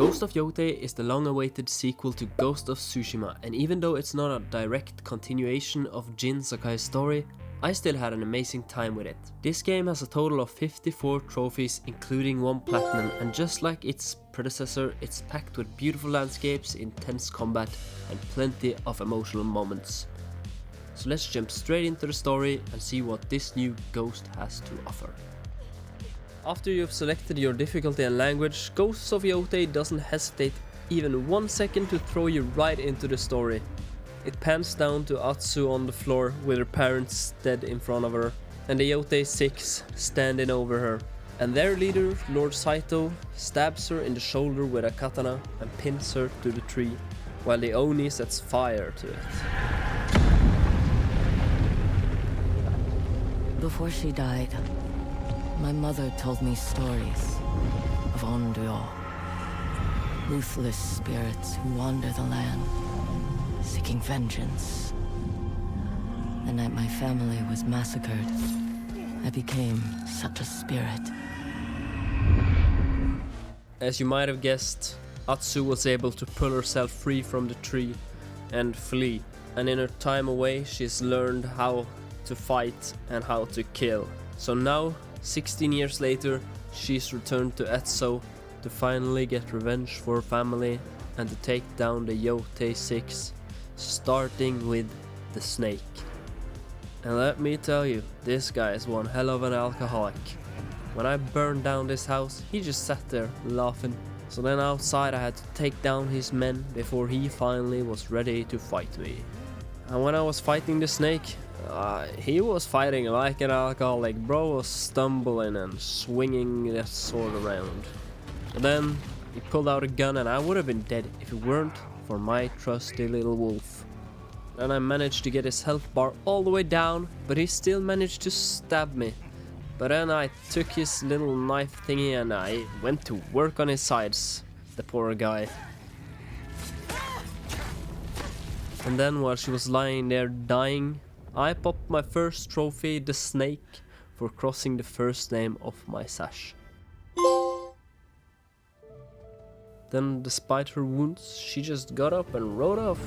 Ghost of Yotei is the long-awaited sequel to Ghost of Tsushima, and even though it's not a direct continuation of Jin Sakai's story, I still had an amazing time with it. This game has a total of 54 trophies including 1 platinum, and just like its predecessor, it's packed with beautiful landscapes, intense combat and plenty of emotional moments. So let's jump straight into the story and see what this new Ghost has to offer. After you've selected your difficulty and language, Ghost of Yotei doesn't hesitate even 1 second to throw you right into the story. It pans down to Atsu on the floor with her parents dead in front of her, and the Yotei 6 standing over her. And their leader, Lord Saito, stabs her in the shoulder with a katana and pins her to the tree, while the Oni sets fire to it. Before she died, my mother told me stories of Onryo, ruthless spirits who wander the land, seeking vengeance. The night my family was massacred, I became such a spirit. As you might have guessed, Atsu was able to pull herself free from the tree and flee, and in her time away she's learned how to fight and how to kill. So now, 16 years later, she's returned to Etso to finally get revenge for her family and to take down the Yotei 6, starting with the snake. And let me tell you, this guy is one hell of an alcoholic. When I burned down this house, he just sat there laughing. So then outside I had to take down his men before he finally was ready to fight me. And when I was fighting the snake, he was fighting like an alcoholic. Bro was stumbling and swinging that sword around. And then he pulled out a gun and I would have been dead if it weren't for my trusty little wolf. And I managed to get his health bar all the way down, but he still managed to stab me. But then I took his little knife thingy and I went to work on his sides, the poor guy. And then while she was lying there dying, I popped my first trophy, the snake, for crossing the first name of my sash. Then, despite her wounds, she just got up and rode off.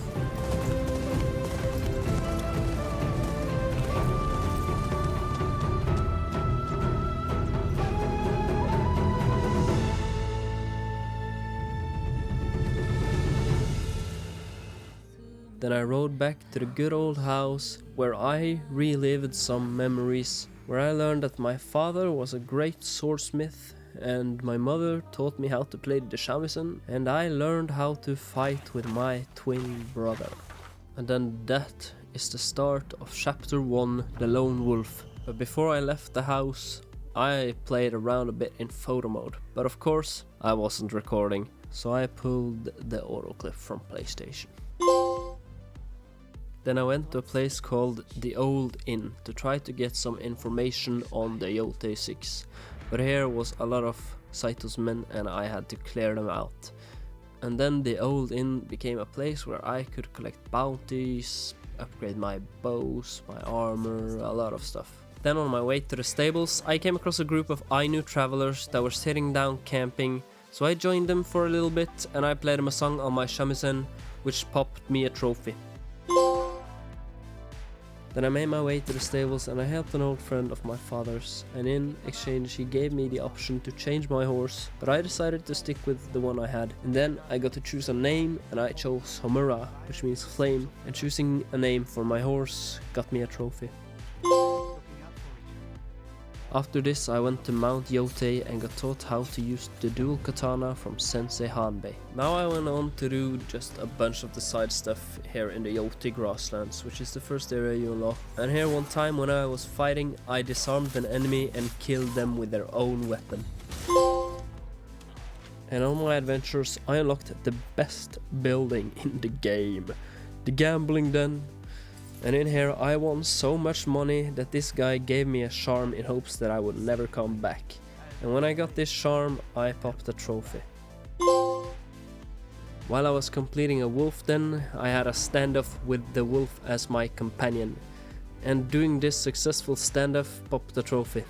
Then I rode back to the good old house where I relived some memories, where I learned that my father was a great swordsmith and my mother taught me how to play the shamisen, and I learned how to fight with my twin brother. And then that is the start of chapter 1, The Lone Wolf. But before I left the house, I played around a bit in photo mode, but of course I wasn't recording, so I pulled the autoclip from PlayStation. Then I went to a place called the Old Inn to try to get some information on the Yotei 6. But here was a lot of Saito's men and I had to clear them out. And then the Old Inn became a place where I could collect bounties, upgrade my bows, my armor, a lot of stuff. Then on my way to the stables, I came across a group of Ainu travelers that were sitting down camping. So I joined them for a little bit and I played them a song on my shamisen, which popped me a trophy. Then I made my way to the stables and I helped an old friend of my father's, and in exchange he gave me the option to change my horse, but I decided to stick with the one I had. And then I got to choose a name and I chose Homura, which means flame, and choosing a name for my horse got me a trophy. After this I went to Mount Yotei and got taught how to use the dual katana from Sensei Hanbei. Now I went on to do just a bunch of the side stuff here in the Yotei grasslands, which is the first area you unlock. And here one time when I was fighting, I disarmed an enemy and killed them with their own weapon. And on my adventures I unlocked the best building in the game, the gambling den. And in here I won so much money that this guy gave me a charm in hopes that I would never come back. And when I got this charm, I popped a trophy. While I was completing a wolf den, I had a standoff with the wolf as my companion. And doing this successful standoff popped a trophy.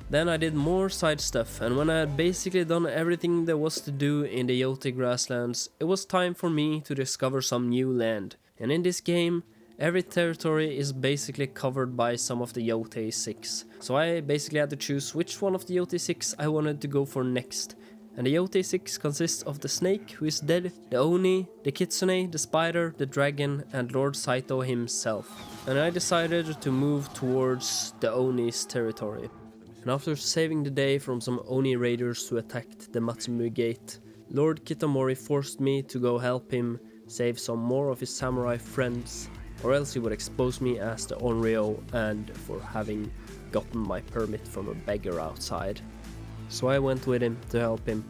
Then I did more side stuff, and when I had basically done everything there was to do in the Yotei grasslands, it was time for me to discover some new land. And in this game, every territory is basically covered by some of the Yotei 6. So I basically had to choose which one of the Yotei 6 I wanted to go for next. And the Yotei 6 consists of the snake, who is dead, the Oni, the Kitsune, the spider, the dragon, and Lord Saito himself. And I decided to move towards the Oni's territory. And after saving the day from some Oni raiders who attacked the Matsumui gate, Lord Kitamori forced me to go help him save some more of his samurai friends, or else he would expose me as the Onryo and for having gotten my permit from a beggar outside. So I went with him to help him,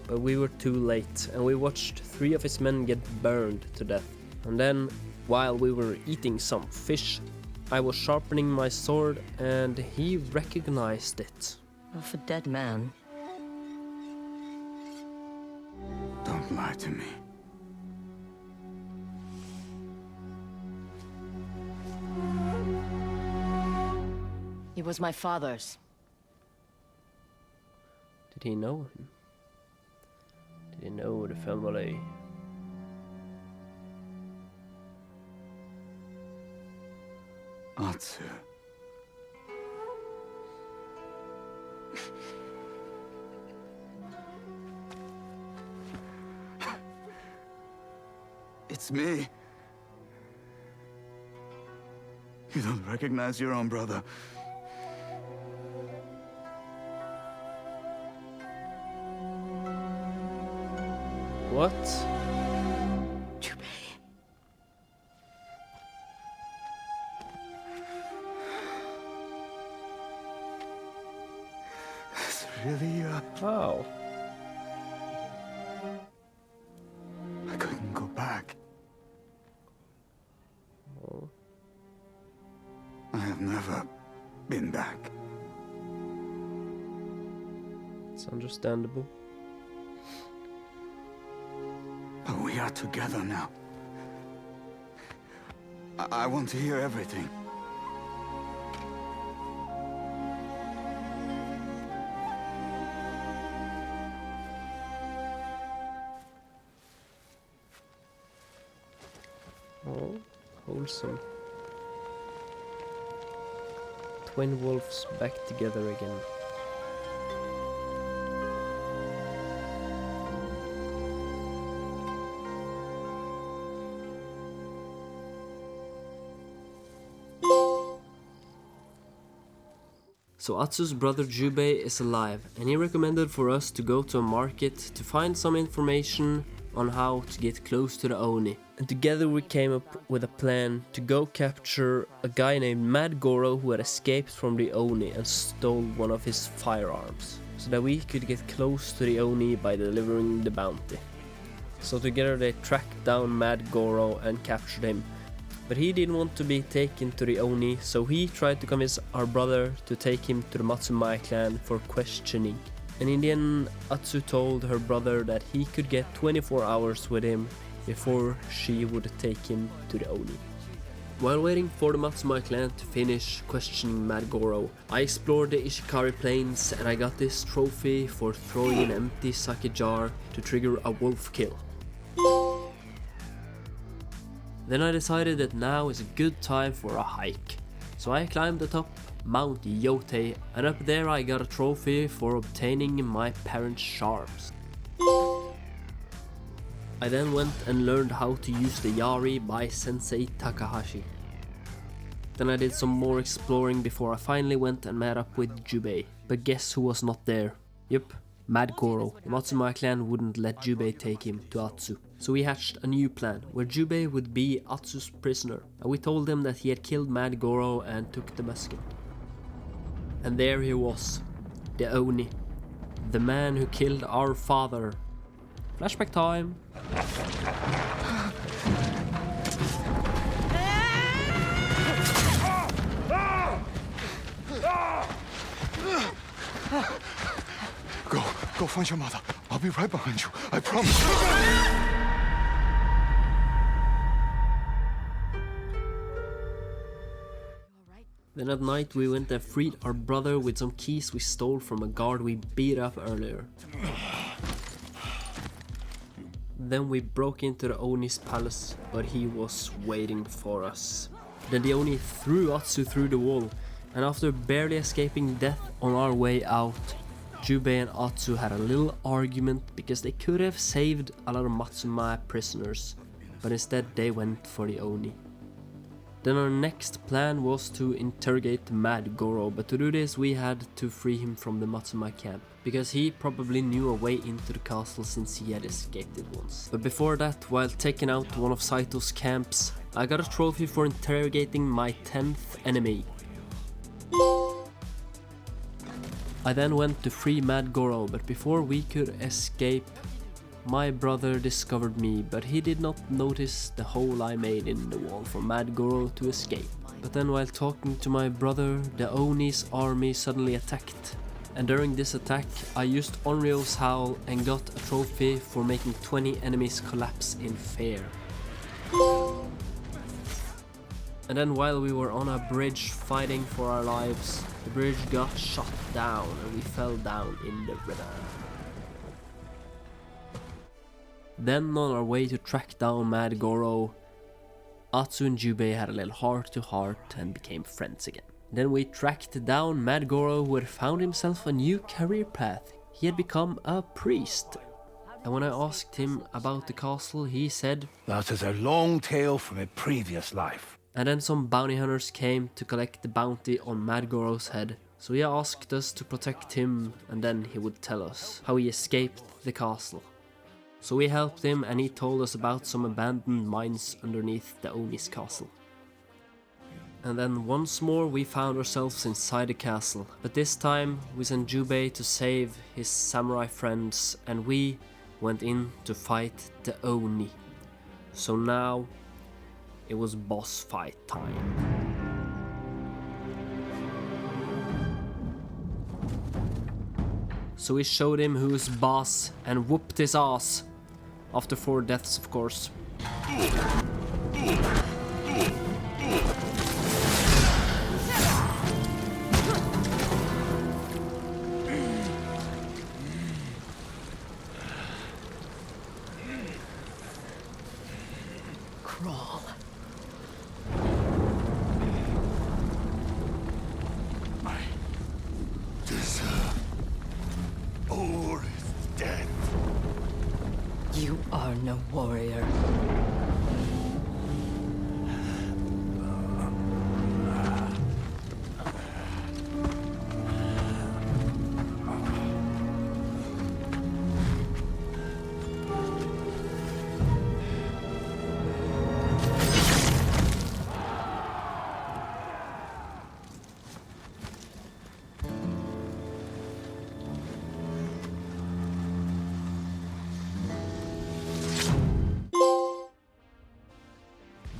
but we were too late and we watched 3 of his men get burned to death. And then, while we were eating some fish, I was sharpening my sword and he recognized it. Of a dead man. Don't lie to me. He was my father's. Did he know him? Did he know the family? Atsu. It's me. You don't recognize your own brother. What? It's really How? I couldn't go back. Oh. I have never been back. It's understandable. But we are together now. I want to hear everything. Oh, wholesome. Twin wolves back together again. So Atsu's brother Jubei is alive, and he recommended for us to go to a market to find some information on how to get close to the Oni. And together we came up with a plan to go capture a guy named Mad Goro who had escaped from the Oni and stole one of his firearms, so that we could get close to the Oni by delivering the bounty. So together they tracked down Mad Goro and captured him. But he didn't want to be taken to the Oni, so he tried to convince our brother to take him to the Matsumai clan for questioning. And in the end, Atsu told her brother that he could get 24 hours with him before she would take him to the Oni. While waiting for the Matsumai clan to finish questioning Mad Goro, I explored the Ishikari plains and I got this trophy for throwing an empty sake jar to trigger a wolf kill. Then I decided that now is a good time for a hike. So I climbed atop Mount Yotei, and up there I got a trophy for obtaining my parents' charms. I then went and learned how to use the Yari by Sensei Takahashi. Then I did some more exploring before I finally went and met up with Jubei. But guess who was not there? Yup, Mad Goro. The Matsumai clan wouldn't let Jubei take him to Atsu. So we hatched a new plan, where Jubei would be Atsu's prisoner, and we told him that he had killed Mad Goro and took the musket. And there he was, the Oni, the man who killed our father. Flashback time! Go find your mother. I'll be right behind you. I promise. Then at night we went and freed our brother with some keys we stole from a guard we beat up earlier. Then we broke into the Oni's palace, but he was waiting for us. Then the Oni threw Atsu through the wall, and after barely escaping death on our way out, Jubei and Atsu had a little argument because they could have saved a lot of Matsumae prisoners, but instead they went for the Oni. Then our next plan was to interrogate Mad Goro, but to do this we had to free him from the Matsumae camp, because he probably knew a way into the castle since he had escaped it once. But before that, while taking out one of Saito's camps, I got a trophy for interrogating my 10th enemy. I then went to free Mad Goro, but before we could escape, my brother discovered me, but he did not notice the hole I made in the wall for Mad Goro to escape. But then while talking to my brother, the Oni's army suddenly attacked. And during this attack, I used Onryo's howl and got a trophy for making 20 enemies collapse in fear. And then while we were on a bridge fighting for our lives, the bridge got shot down and we fell down in the river. Then on our way to track down Mad Goro, Atsu and Jubei had a little heart-to-heart and became friends again. Then we tracked down Mad Goro, who had found himself a new career path. He had become a priest. And when I asked him about the castle, he said, "That is a long tale from a previous life." And then some bounty hunters came to collect the bounty on Mad Goro's head. So he asked us to protect him, and then he would tell us how he escaped the castle. So we helped him, and he told us about some abandoned mines underneath the Oni's castle. And then once more we found ourselves inside the castle, but this time we sent Jubei to save his samurai friends, and we went in to fight the Oni. So now it was boss fight time. So we showed him who's boss and whooped his ass. After 4 deaths, of course. Crawl. I deserve all his death. You are no warrior.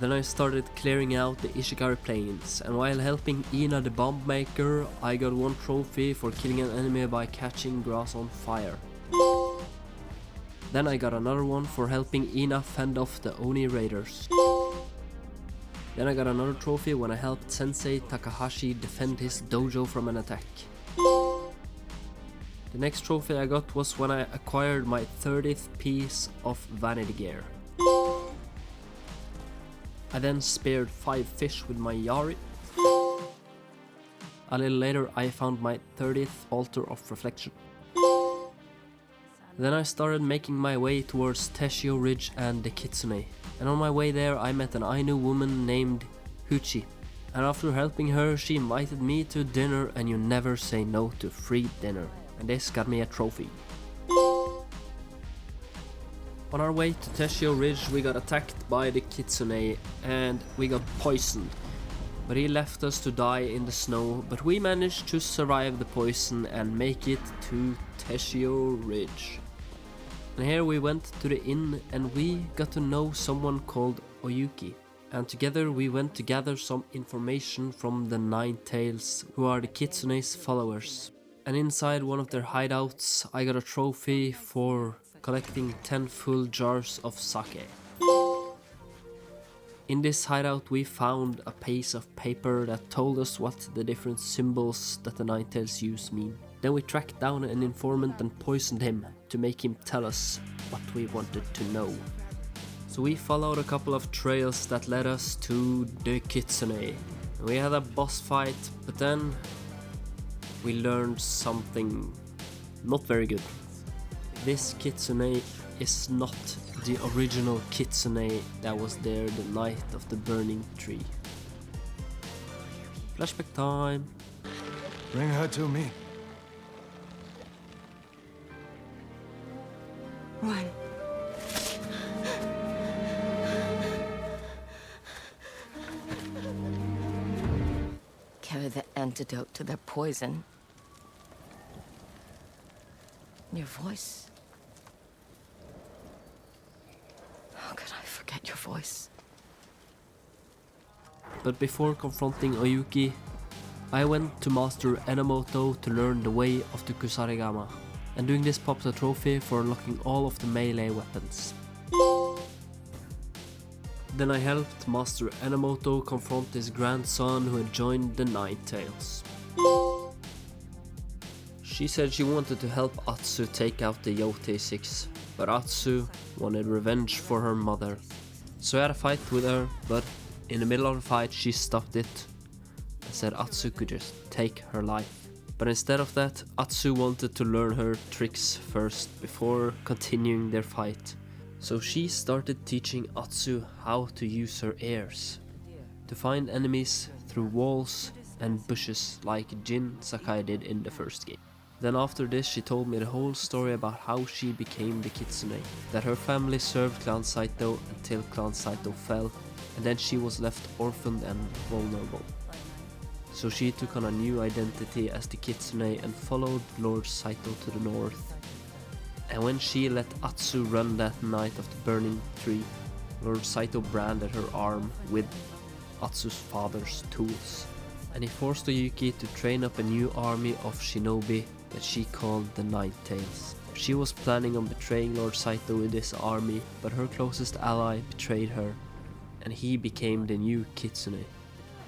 Then I started clearing out the Ishigari plains, and while helping Ina the bomb maker, I got 1 trophy for killing an enemy by catching grass on fire. Then I got another one for helping Ina fend off the Oni raiders. Then I got another trophy when I helped Sensei Takahashi defend his dojo from an attack. The next trophy I got was when I acquired my 30th piece of vanity gear. I then speared 5 fish with my Yari. A little later I found my 30th altar of reflection. Then I started making my way towards Teshio Ridge and the Kitsune. And on my way there I met an Ainu woman named Huchi. And after helping her, she invited me to dinner, and you never say no to free dinner. And this got me a trophy. On our way to Teshio Ridge we got attacked by the Kitsune and we got poisoned. But he left us to die in the snow, but we managed to survive the poison and make it to Teshio Ridge. And here we went to the inn and we got to know someone called Oyuki. And together we went to gather some information from the Nine Tails, who are the Kitsune's followers. And inside one of their hideouts I got a trophy for collecting 10 full jars of sake. In this hideout we found a piece of paper that told us what the different symbols that the Ninetales use mean. Then we tracked down an informant and poisoned him to make him tell us what we wanted to know. So we followed a couple of trails that led us to the Kitsune. We had a boss fight, but then we learned something not very good. This Kitsune is not the original Kitsune that was there the night of the burning tree. Flashback time. Bring her to me. Run. Carry the antidote to their poison. Your voice. How could I forget your voice? But before confronting Oyuki, I went to Master Enomoto to learn the way of the Kusarigama, and doing this popped a trophy for unlocking all of the melee weapons. Then I helped Master Enomoto confront his grandson who had joined the Ninetales. She said she wanted to help Atsu take out the Yotei 6, but Atsu wanted revenge for her mother. So I had a fight with her, but in the middle of the fight she stopped it and said Atsu could just take her life. But instead of that, Atsu wanted to learn her tricks first before continuing their fight. So she started teaching Atsu how to use her ears to find enemies through walls and bushes like Jin Sakai did in the first game. Then after this she told me the whole story about how she became the Kitsune, that her family served Clan Saito until Clan Saito fell, and then she was left orphaned and vulnerable. So she took on a new identity as the Kitsune and followed Lord Saito to the north. And when she let Atsu run that night of the burning tree, Lord Saito branded her arm with Atsu's father's tools. And he forced Oyuki to train up a new army of shinobi that she called the Ninetales. She was planning on betraying Lord Saito with this army, but her closest ally betrayed her, and he became the new Kitsune.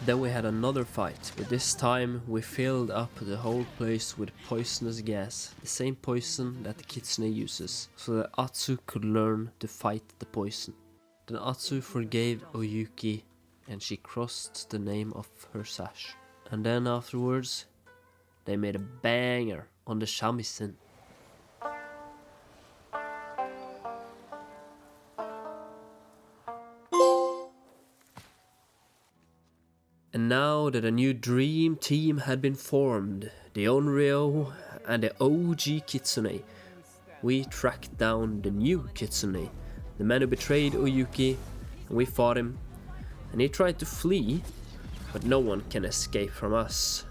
Then we had another fight, but this time we filled up the whole place with poisonous gas, the same poison that the Kitsune uses, so that Atsu could learn to fight the poison. Then Atsu forgave Oyuki, and she crossed the name of her sash. And then afterwards, they made a banger on the shamisen. And now that a new dream team had been formed, the Onryo and the OG Kitsune, we tracked down the new Kitsune, the man who betrayed Oyuki, and we fought him. And he tried to flee, but no one can escape from us.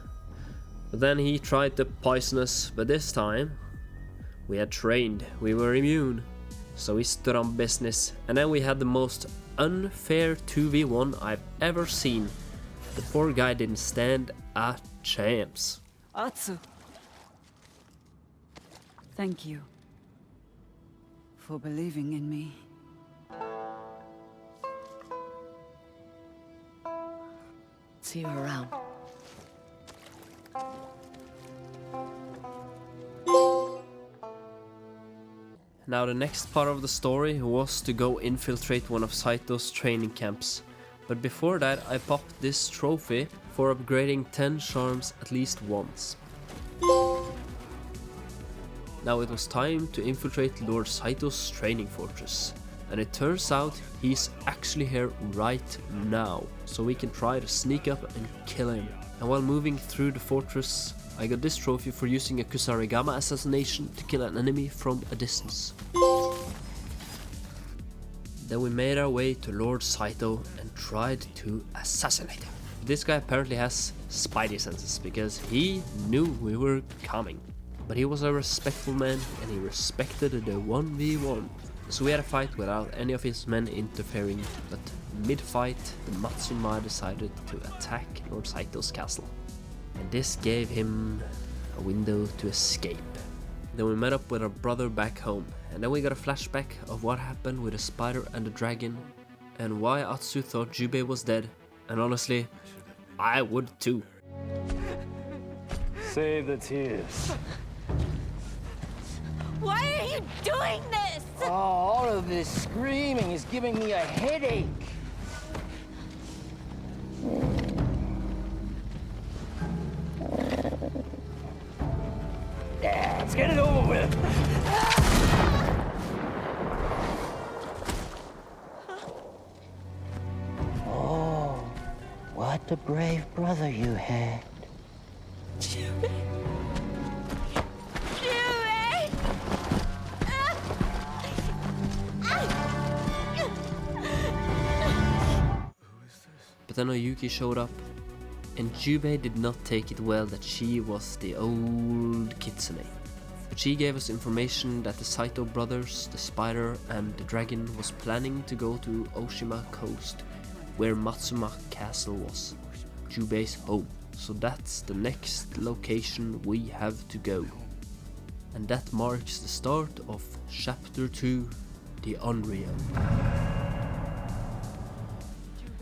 But then he tried to poison us, but this time we had trained, we were immune. So we stood on business, and then we had the most unfair 2v1 I've ever seen. The poor guy didn't stand a chance. Atsu. Thank you for believing in me. See you around. Now the next part of the story was to go infiltrate one of Saito's training camps. But before that I popped this trophy for upgrading 10 charms at least once. Now it was time to infiltrate Lord Saito's training fortress. And it turns out he's actually here right now, so we can try to sneak up and kill him. And while moving through the fortress, I got this trophy for using a Kusarigama assassination to kill an enemy from a distance. Then we made our way to Lord Saito and tried to assassinate him. This guy apparently has spidey senses because he knew we were coming. But he was a respectful man and he respected the 1v1. So we had a fight without any of his men interfering, but mid-fight the Matsuma decided to attack Lord Saito's castle. And this gave him a window to escape. Then we met up with our brother back home, and then we got a flashback of what happened with the spider and the dragon, and why Atsu thought Jubei was dead, and honestly, I would too. Save the tears. Why are you doing this? Oh, all of this screaming is giving me a headache. Yeah, let's get it over with. Oh, what a brave brother you had. Jubei. But then Oyuki showed up, and Jubei did not take it well that she was the old kitsune. But she gave us information that the Saito brothers, the spider and the dragon was planning to go to Oshima coast, where Matsuma castle was, Jubei's home. So that's the next location we have to go. And that marks the start of Chapter 2, The Unreal.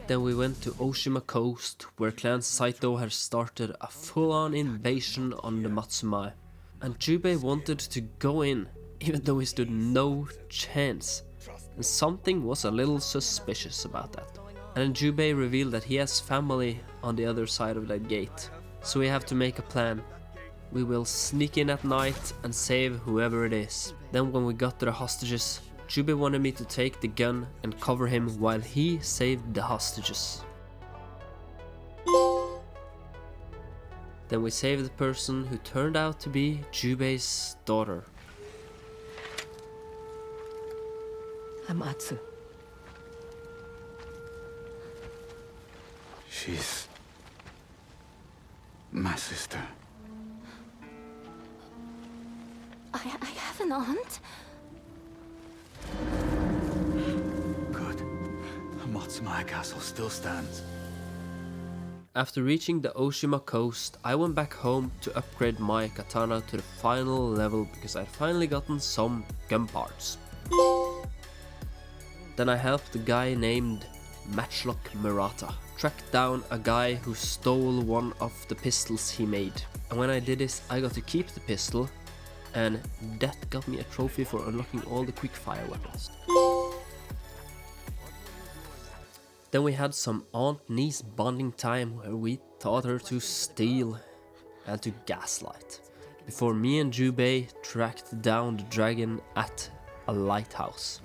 Then we went to Oshima coast, where Clan Saito had started a full-on invasion on the Matsumai. And Jubei wanted to go in, even though he stood no chance. And something was a little suspicious about that. And then Jubei revealed that he has family on the other side of that gate. So we have to make a plan. We will sneak in at night and save whoever it is. Then when we got to the hostages, Jubei wanted me to take the gun and cover him while he saved the hostages. Then we saved the person who turned out to be Jubei's daughter. I'm Atsu. She's my sister. I have an aunt. Good. The Matsumaya castle still stands. After reaching the Oshima coast, I went back home to upgrade my katana to the final level because I'd finally gotten some gun parts. Then I helped a guy named Matchlock Murata track down a guy who stole one of the pistols he made. And when I did this, I got to keep the pistol, and that got me a trophy for unlocking all the quickfire weapons. Then we had some aunt-niece bonding time where we taught her to steal and to gaslight, before me and Jubei tracked down the dragon at a lighthouse.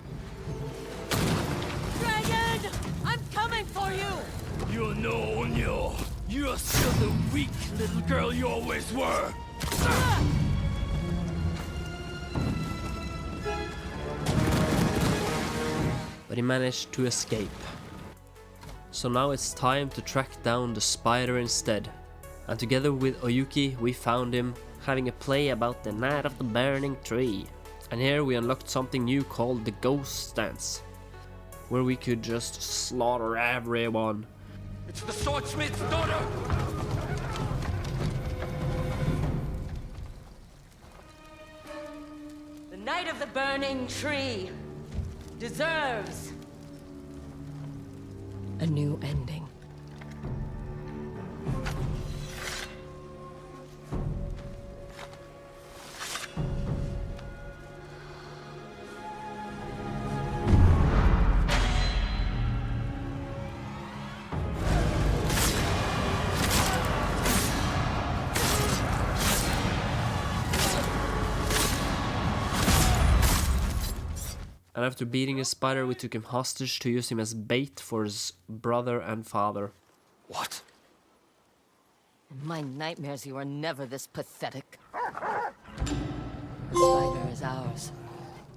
Dragon! I'm coming for you! You know, Onyo, you're still the weak little girl you always were. But he managed to escape. So now it's time to track down the spider instead. And together with Oyuki, we found him having a play about the night of the burning tree. And here we unlocked something new called the Ghost Dance, where we could just slaughter everyone. It's the swordsmith's daughter! The Night of the Burning Tree deserves a new ending. And after beating the spider, we took him hostage to use him as bait for his brother and father. What? In my nightmares, you were never this pathetic. The spider is ours.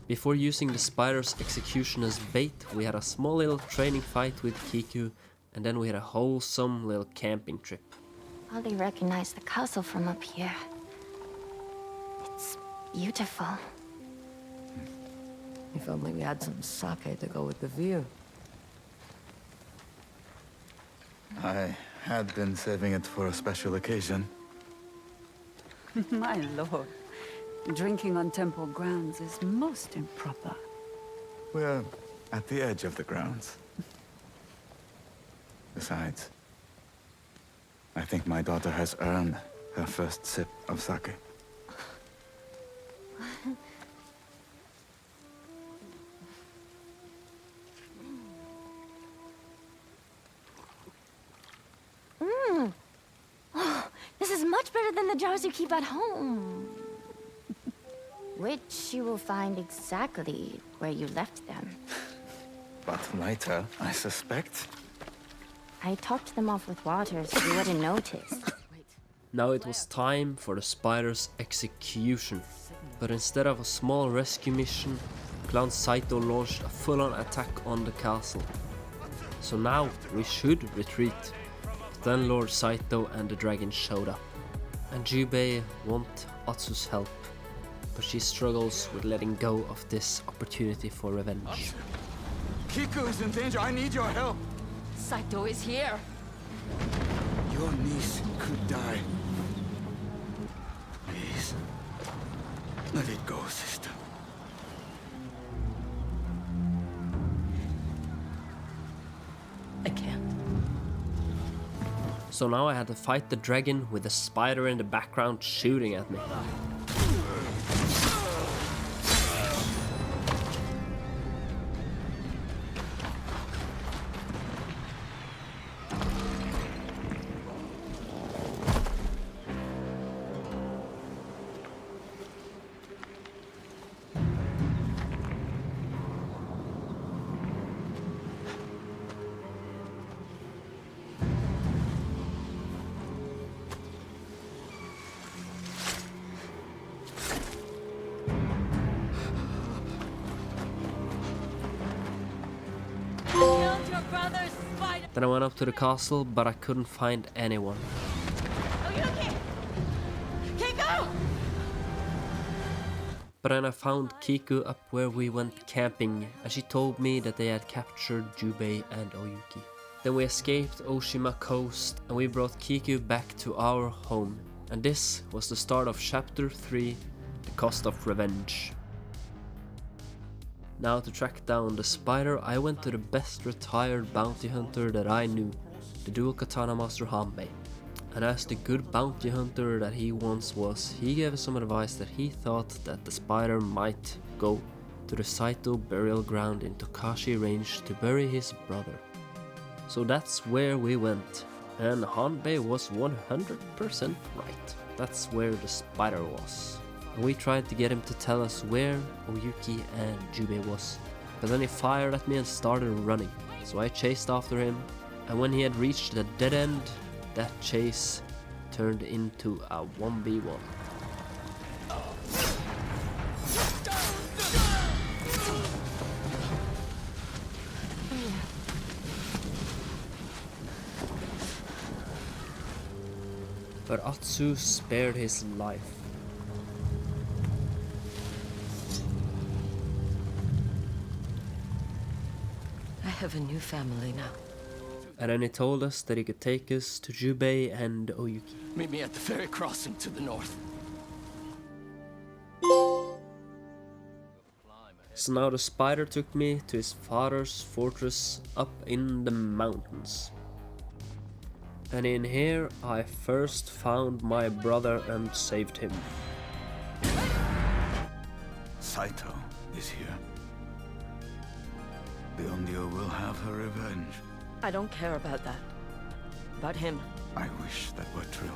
Before using the spider's execution as bait, we had a small little training fight with Kiku, and then we had a wholesome little camping trip. Hardly recognize the castle from up here. It's beautiful. If only we had some sake to go with the view. I had been saving it for a special occasion. My lord. Drinking on temple grounds is most improper. We're at the edge of the grounds. Besides, I think my daughter has earned her first sip of sake. This is much better than the jars you keep at home. Which you will find exactly where you left them. But lighter, I suspect. I topped them off with water so you wouldn't notice. Now it was time for the spider's execution. But instead of a small rescue mission, Clan Saito launched a full-on attack on the castle. So now we should retreat. But then Lord Saito and the dragon showed up. And Jubei wants Atsu's help. But she struggles with letting go of this opportunity for revenge. Kiku is in danger. I need your help. Saito is here. Your niece could die. Please, let it go, sister. I can't. So now I had to fight the dragon with the spider in the background shooting at me. Then I went up to the castle, but I couldn't find anyone. But then I found Kiku up where we went camping, and she told me that they had captured Jubei and Oyuki. Then we escaped Oshima Coast, and we brought Kiku back to our home. And this was the start of Chapter 3, The Cost of Revenge. Now to track down the spider, I went to the best retired bounty hunter that I knew, the dual katana master Hanbei. And as the good bounty hunter that he once was, he gave us some advice that he thought that the spider might go to the Saito burial ground in Tokashi range to bury his brother. So that's where we went, and Hanbei was 100% right. That's where the spider was. And we tried to get him to tell us where Oyuki and Jubei was, but then he fired at me and started running. So I chased after him, and when he had reached the dead end, that chase turned into a 1v1. But Atsu spared his life. I have a new family now. And then he told us that he could take us to Jubei and Oyuki. Meet me at the ferry crossing to the north. So now the spider took me to his father's fortress up in the mountains. And in here I first found my brother and saved him. Saito is here. The Onryo will have her revenge. I don't care about that. About him. I wish that were true.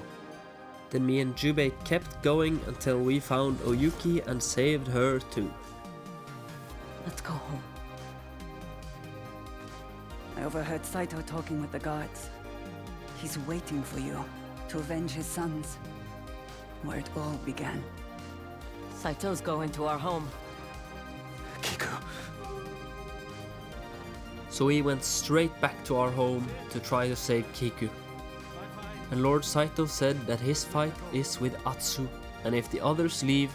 Then me and Jubei kept going until we found Oyuki and saved her too. Let's go home. I overheard Saito talking with the guards. He's waiting for you to avenge his sons. Where it all began. Saito's going to our home. Kiku. So we went straight back to our home to try to save Kiku. And Lord Saito said that his fight is with Atsu, and if the others leave,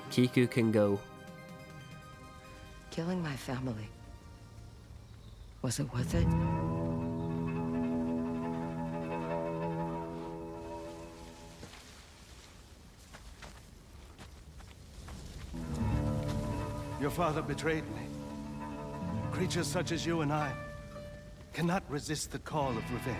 Kiku can go. Killing my family. Was it worth it? Your father betrayed me. Creatures such as you and I cannot resist the call of revenge.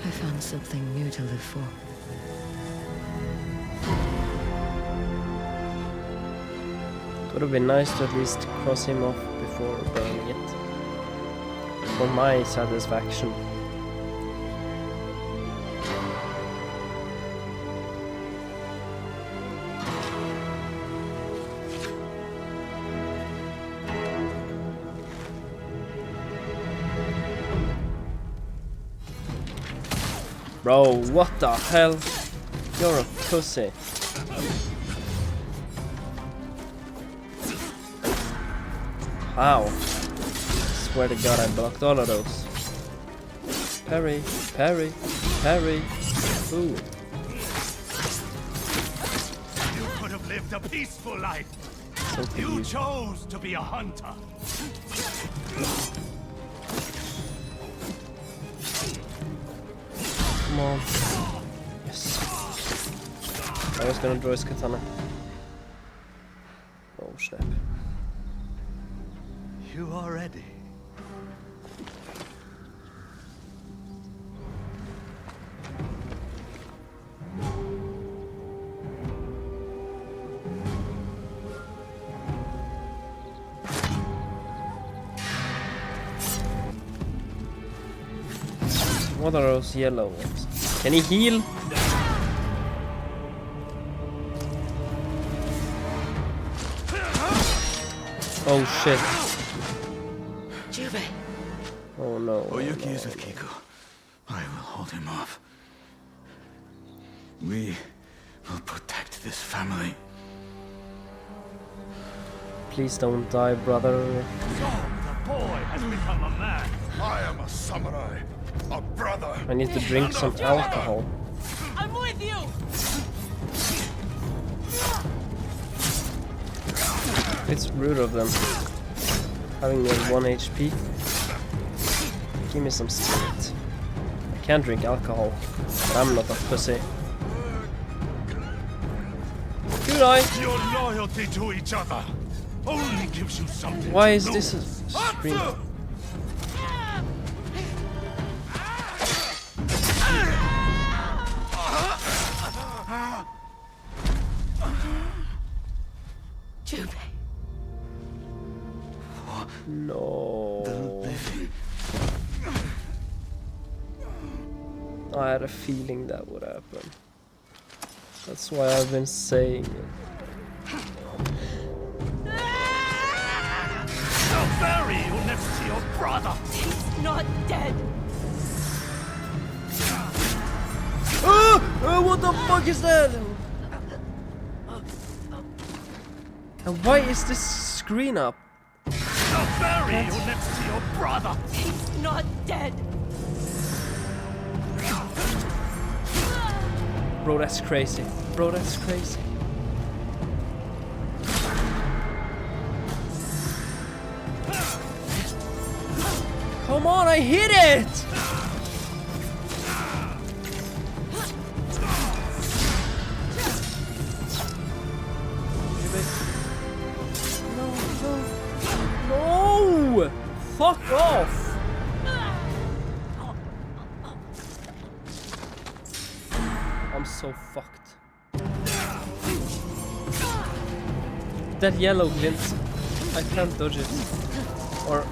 I found something new to live for. It would have been nice to at least cross him off before burning it. For my satisfaction. Bro, what the hell? You're a pussy. How? Swear to God, I blocked all of those. Parry, parry, parry. Ooh. You could have lived a peaceful life. So could You you. chose to be a hunter. Come on. Yes. I was gonna draw his katana. Oh snap. You are ready. What are those yellow ones? Can he heal? Oh shit. Jube! Oh no. Oyuki is with Kiko. I will hold him off. We will protect this family. Please don't die, brother. So, the boy has become a man. I am a samurai, a brother. I need to drink some alcohol. I'm with you! It's rude of them. Having me at 1 HP. Give me some spirit. I can't drink alcohol, but I'm not a pussy. Good eye! Your loyalty to each other only gives you something. Why to is this a lose. screen? Jube! No. I had a feeling that would happen. That's why I've been saying it. I'll bury you next to your brother. He's not dead! What the fuck is that? And why is this screen up? I'll bury you next to your brother. He's not dead! Bro, that's crazy. Bro, that's crazy. Come on, I hit it! No! Fuck off! I'm so fucked. That yellow glint, I can't dodge it. Or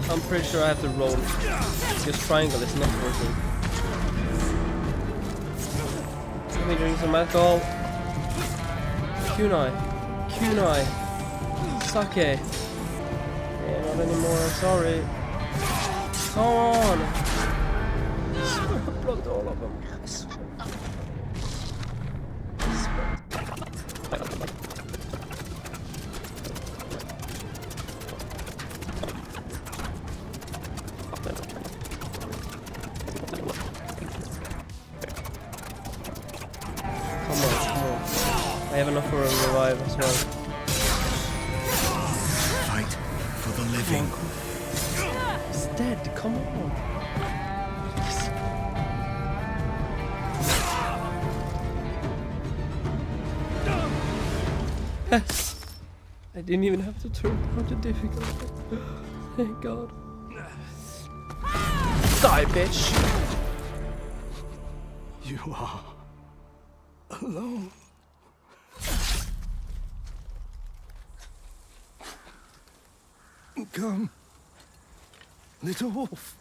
I'm pretty sure I have to roll. Because triangle is not working. Let me drink some alcohol. Kunai. Kunai. Sake. Yeah, not anymore, I'm sorry. Come on! I blocked all of them. I swear. I have enough for a revive as well. Fight for the living. He's dead, come on. Yes! I didn't even have to turn down the difficulty. Thank God. Die, bitch! You are alone. Come, little wolf.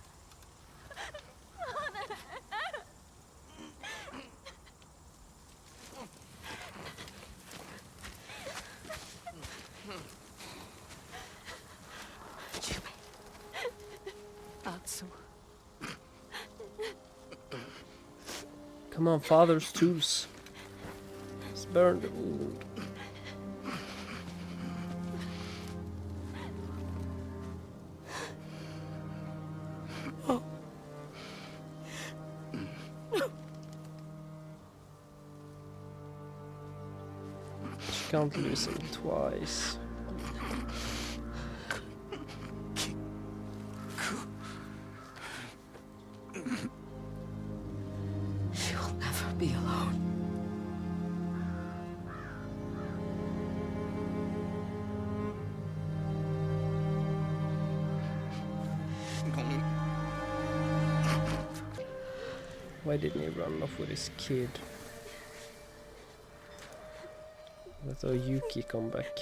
Atsu. Come on, father's tools. Let's burn the wound. She can't lose him twice. She will never be alone. Why didn't he run off with his kid? Let Oyuki come back.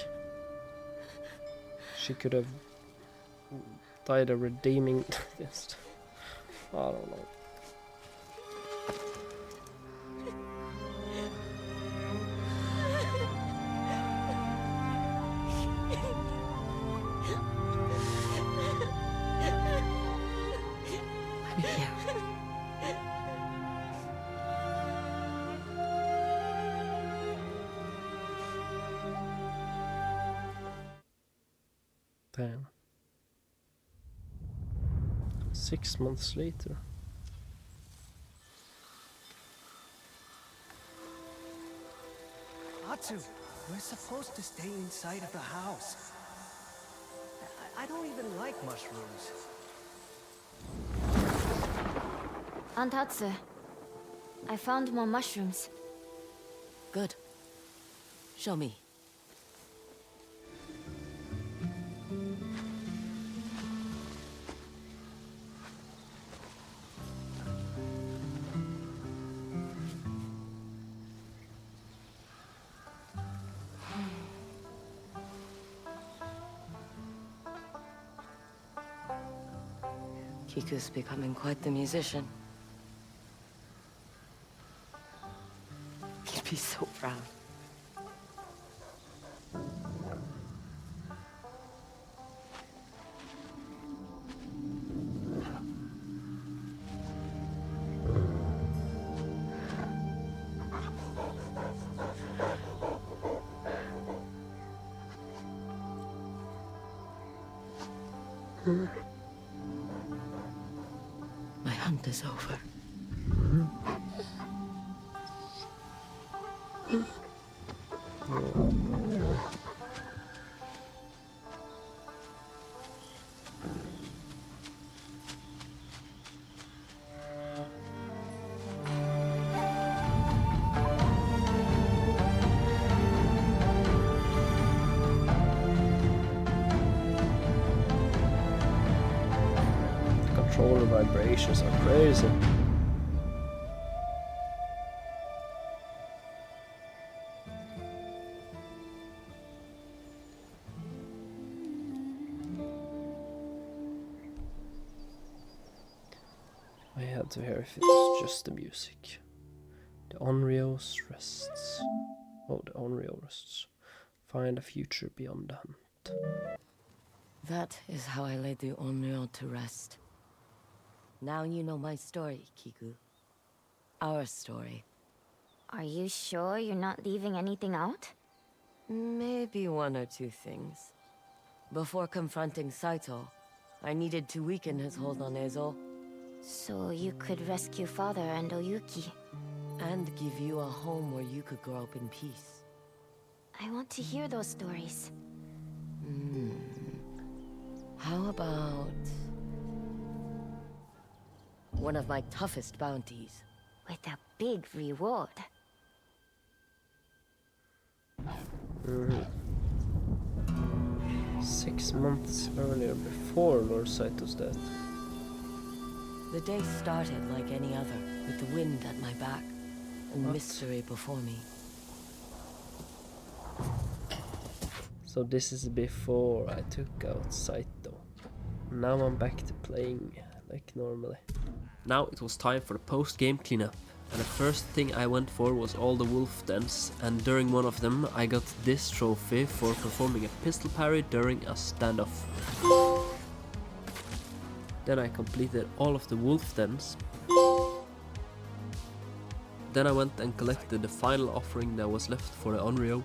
She could have died a redeeming death. I don't know. I'm here. Damn. 6 months later. Atsu, we're supposed to stay inside of the house. I don't even like mushrooms. Aunt Atsu, I found more mushrooms. Good. Show me. Kiku's becoming quite the musician. He'd be so proud. My hunt is over. Controller vibrations are crazy. I had to hear if it was just the music. The Onryo's rests. Oh, the Onryo rests. Find a future beyond the hunt. That is how I laid the Onryo to rest. Now you know my story, Kiku. Our story. Are you sure you're not leaving anything out? Maybe one or two things. Before confronting Saito, I needed to weaken his hold on Ezo. So you could rescue Father and Oyuki. And give you a home where you could grow up in peace. I want to hear those stories. How about one of my toughest bounties? With a big reward. 6 months earlier, before Lord Saito's death. The day started like any other, with the wind at my back and mystery before me. So this is before I took out Saito. Now I'm back to playing like normally. Now it was time for the post-game cleanup. And the first thing I went for was all the wolf dens, and during one of them I got this trophy for performing a pistol parry during a standoff. Then I completed all of the wolf dens. Then I went and collected the final offering that was left for the Onryo.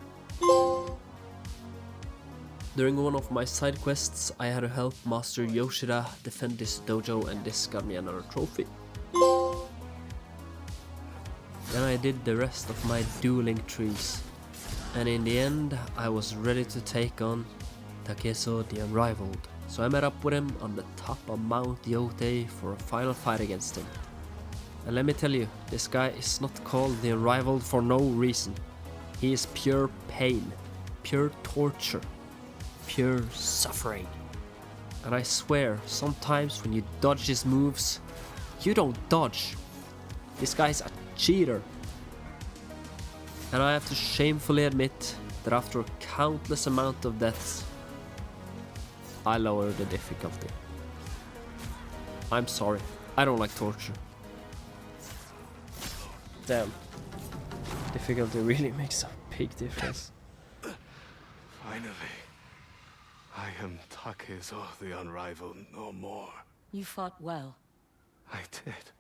During one of my side quests I had to help Master Yoshida defend this dojo, and this got me another trophy. Then I did the rest of my dueling trees, and in the end I was ready to take on Takeso the Unrivaled. So I met up with him on the top of Mount Yotei for a final fight against him. And let me tell you, this guy is not called the Unrivaled for no reason. He is pure pain, pure torture, pure suffering. And I swear, sometimes when you dodge his moves, you don't dodge. This guy's a cheater. And I have to shamefully admit that after a countless amount of deaths, I lowered the difficulty. I'm sorry, I don't like torture. Damn. Difficulty really makes a big difference. Finally, I am Takeso the Unrivaled no more. You fought well. I did,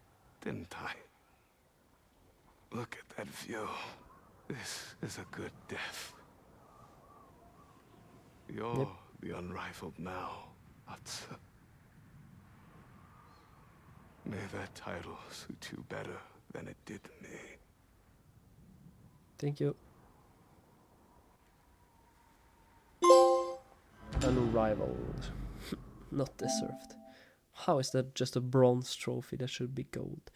didn't I? Look at that view. This is a good death. You're the Unrivaled now, Atsu. May that title suit you better than it did me. Thank you. Unrivaled. Not deserved. How is that just a bronze trophy? That should be gold.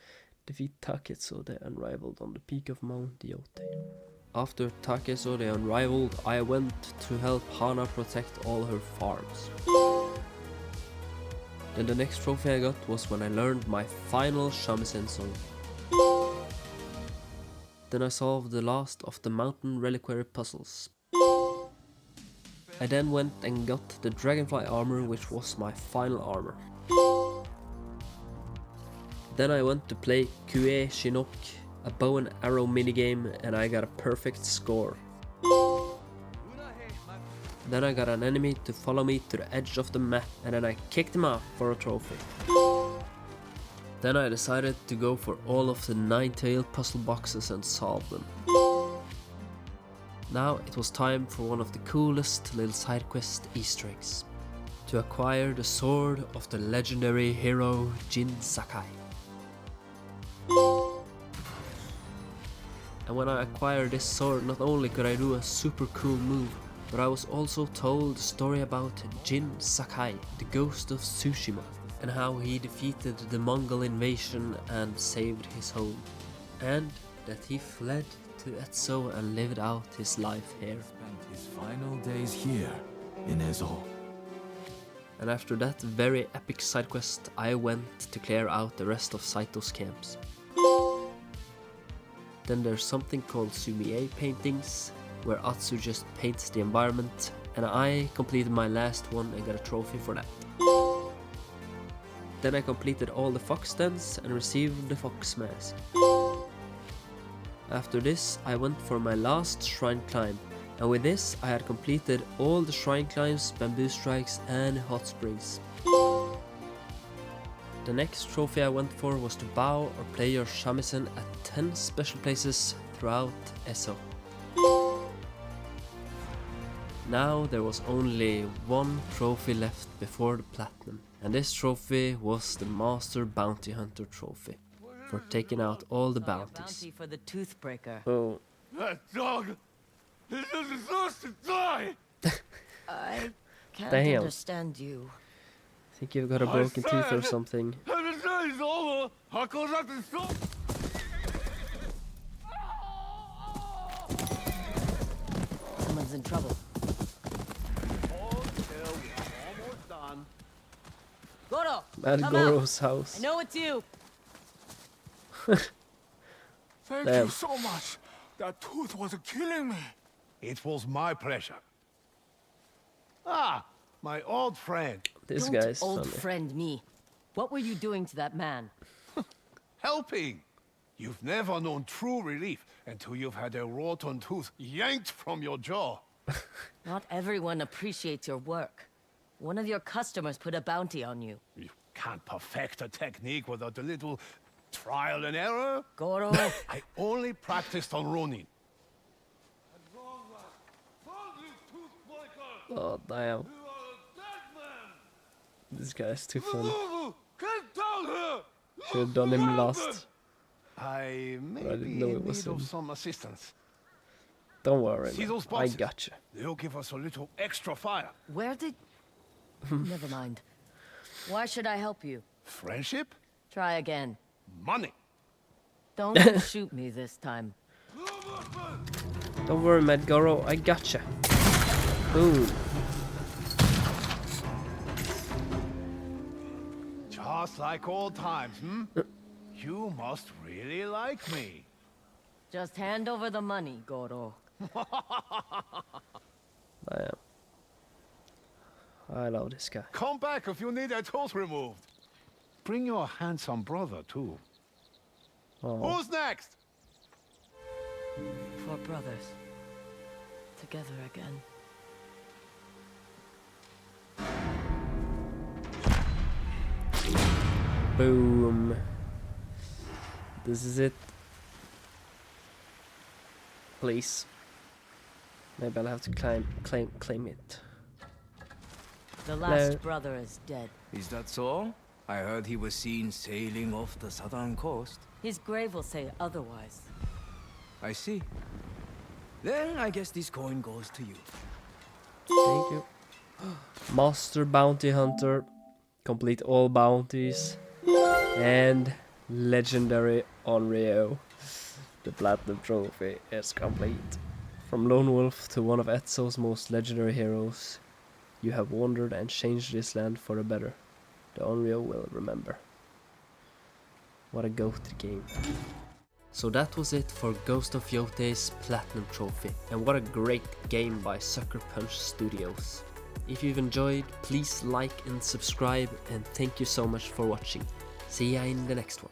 Defeat Takeso the Unrivaled on the peak of Mount Yotei. After Takeso the Unrivaled, I went to help Hana protect all her farms. Then the next trophy I got was when I learned my final shamisen song. Then I solved the last of the mountain reliquary puzzles. I then went and got the dragonfly armor, which was my final armor. Then I went to play Kue Shinnok, a bow and arrow minigame, and I got a perfect score. Then I got an enemy to follow me to the edge of the map, and then I kicked him out for a trophy. Then I decided to go for all of the 9-tailed puzzle boxes and solve them. Now it was time for one of the coolest little side quest Easter eggs. To acquire the sword of the legendary hero Jin Sakai. And when I acquired this sword, not only could I do a super cool move, but I was also told the story about Jin Sakai, the Ghost of Tsushima, and how he defeated the Mongol invasion and saved his home, and that he fled to Etso and lived out his life here. Spent his final days here in Ezo. And after that very epic side quest, I went to clear out the rest of Saito's camps. Then there's something called Sumie paintings, where Atsu just paints the environment, and I completed my last one and got a trophy for that. Then I completed all the fox dens and received the fox mask. After this I went for my last shrine climb, and with this I had completed all the shrine climbs, bamboo strikes and hot springs. The next trophy I went for was to bow or play your shamisen at 10 special places throughout Esso. Now there was only one trophy left before the platinum, and this trophy was the Master Bounty Hunter trophy, for taking out all the bounties. Bounty for the Toothbreaker. Oh, That dog! This is supposed to die! I can't Damn. understand you. I think you've got a broken tooth or something. And the day is over! Huckles at the stop! Someone's in trouble. Almost done. Goro! At come Goro's out. house. I know it's you. Thank Damn. you so much. That tooth was killing me. It was my pleasure. Ah, my old friend. This Don't guy's old funny. friend me. What were you doing to that man? Helping. You've never known true relief until you've had a rotten tooth yanked from your jaw. Not everyone appreciates your work. One of your customers put a bounty on you. You can't perfect a technique without a little trial and error. Goro, I only practiced on Ronin. Oh damn. This guy's too funny. Should have done him last. I may I didn't be know in it was need of him. some assistance. Don't worry, See man. those I boxes? gotcha. They'll give us a little extra fire. where did... Never mind. Why should I help you? Friendship? Try again. Money. Don't shoot me this time. Don't worry, Mad Goro. I gotcha. Boom. Just like old times, hmm? You must really like me. Just hand over the money, Goro. Damn. I love this guy. Come back if you need a tooth removed. Bring your handsome brother, too. Oh. Who's next? For brothers. Together again. Boom. This is it. Please. Maybe I'll have to claim it. The last No. brother is dead. Is that so? I heard he was seen sailing off the southern coast. His grave will say otherwise. I see. Then I guess this coin goes to you. Thank you. Master Bounty Hunter. Complete all bounties. And Legendary on Rio. The Platinum Trophy is complete. From Lone Wolf to one of Ezzo's most legendary heroes. You have wandered and changed this land for the better. The Onryo will remember. What a goated game. So that was it for Ghost of Yotei's Platinum Trophy. And what a great game by Sucker Punch Studios. If you've enjoyed, please like and subscribe, and thank you so much for watching. See ya in the next one.